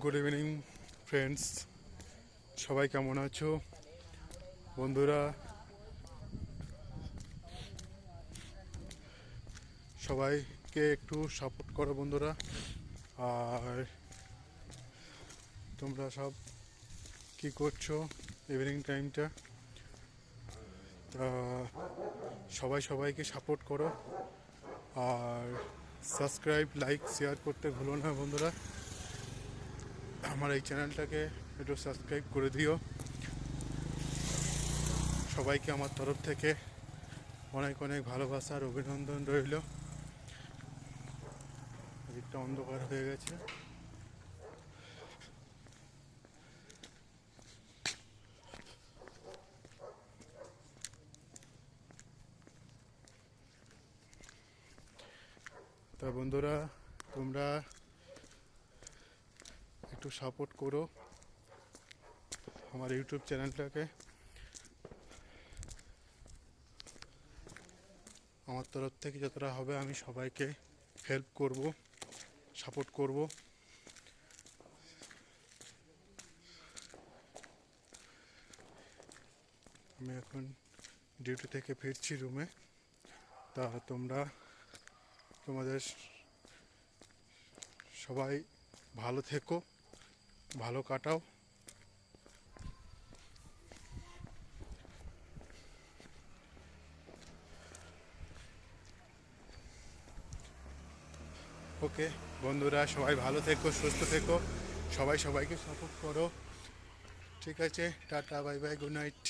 Good evening friends, সবাই কেমন আছো বন্ধুরা? সবাইকে একটু সাপোর্ট করো বন্ধুরা। আর তোমরা সব কি করছো ইভিনিং টাইমটা? তা সবাই সবাইকে সাপোর্ট করো আর সাবস্ক্রাইব, লাইক, শেয়ার করতে ভুলো না বন্ধুরা। আমার এই চ্যানেলটাকে একটু সাবস্ক্রাইব করে দিও। সবাইকে আমার তরফ থেকে অনেক অনেক ভালোবাসার অভিনন্দন রইল। দিকটা অন্ধকার হয়ে গেছে। তা বন্ধুরা, তোমরা একটু সাপোর্ট করো আমার ইউটিউব চ্যানেলটাকে। আমার তরফ থেকে যতটা হবে আমি সবাইকে হেল্প করব, সাপোর্ট করব। আমি এখন ডিউটি থেকে ফিরছি রুমে। তা তোমরা তোমাদের সবাই ভালো থেকো, ভালো কাটাও। ওকে বন্ধুরা, সবাই ভালো থেকো, সুস্থ থেকো, সবাই সবাইকে সাপোর্ট করো। ঠিক আছে, tata, bye bye, good night.